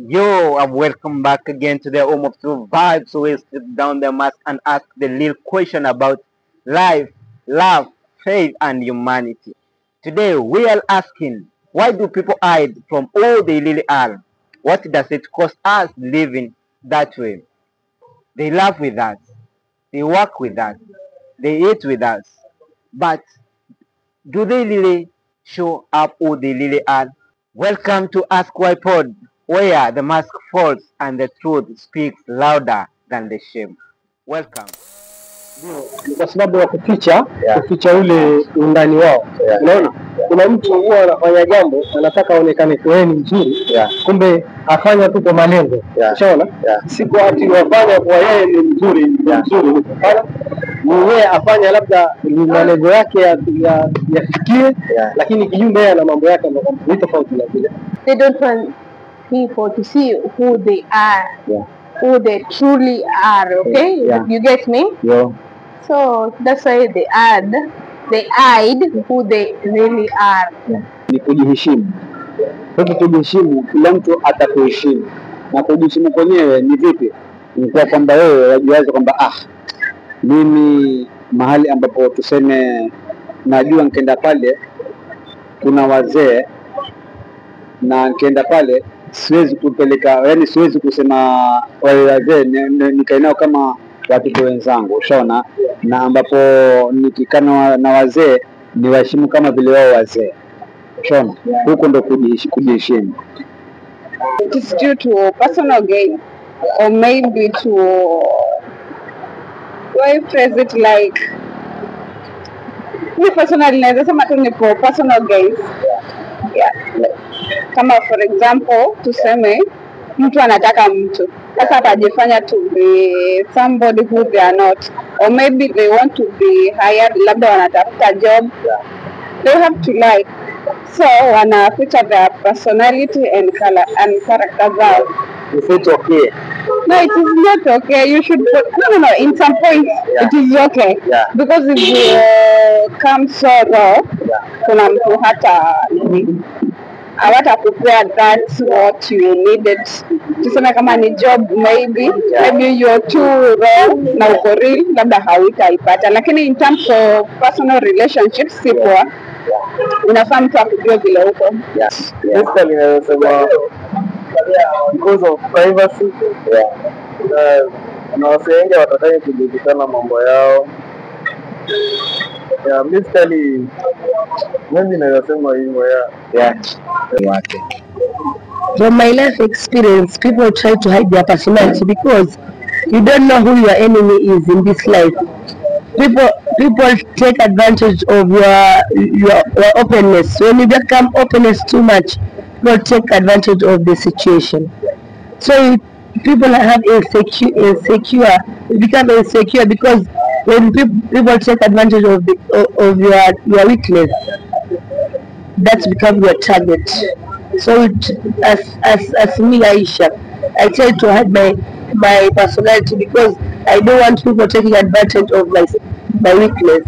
Yo, and welcome back again to the home of true vibes. So we strip down the mask and ask the real question about life, love, faith, and humanity. Today we are asking, why do people hide from who they really are? What does it cost us living that way? They laugh with us, they work with us, they eat with us, but do they really show up who they really are? Welcome to Ask Why Pod, where the mask falls and the truth speaks louder than the shame. Welcome. Ni kwa sababu ya kuficha ule undani wao. Unaona, kuna mtu huwa anafanya jambo anataka aonekane kwa ni mzuri, kumbe afanya tu kwa malengo. Unaona, siku ati wafanya kwa yeye ni mzuri, ni kufanya ni yeye afanya labda malengo yake yafikie, lakini kinyume yeye ana mambo yake ambayo ni tofauti na vile. They don't want people to see who they are, who they truly are. Okay, you get me? Yeah. So that's why they hide who they really are. Ni kujiheshimu. Kwa kujiheshimu, kila mtu atakuheshimu. Na kujiheshimu kwenyewe ni vipi? Ni kwa kwamba wewe wajiwaze kwamba mimi mahali ambapo tuseme najua nikienda pale kuna wazee, na nikienda pale siwezi kupeleka, yani siwezi kusema wale wazee nikae nao kama watoto wenzangu, ushaona, na ambapo nikikana na wazee ni waheshimu kama vile wao wazee, ushaona. Huko ndo kujiheshimu. It is due to personal gain, or maybe to, why phrase it like, me personally naweza sema tu ni for personal gain. Kama for example tuseme mtu anataka mtu sasa atajifanya to be somebody who they are not, or maybe they want to be hired, labda wanatafuta job, they have to lie, so wanaficha their personality and color and character zao. Is it okay? No, it is not okay. You should no. In some points, it is okay. Because if you come so raw, kuna mtu hata kupea that's what you needed. Tuseme kama ni job, maybe you're too raw na uko real, labda hautaipata. Lakini in terms of personal relationships, si poa. Unafaa mtu akujue vile uko. Basically nasema because of privacy, na watu wengi watakaye kujulikana mambo yao. Basically mimi nasema hivyo From my life experience, people try to hide their personality because you don't know who your enemy is in this life. People take advantage of your openness. When you become openness too much, people take advantage of the situation. So people have insecure. You become insecure because when people take advantage of your weakness, that's become your target. So as me, Aisha, I try to hide my personality because I don't want people taking advantage of my weakness.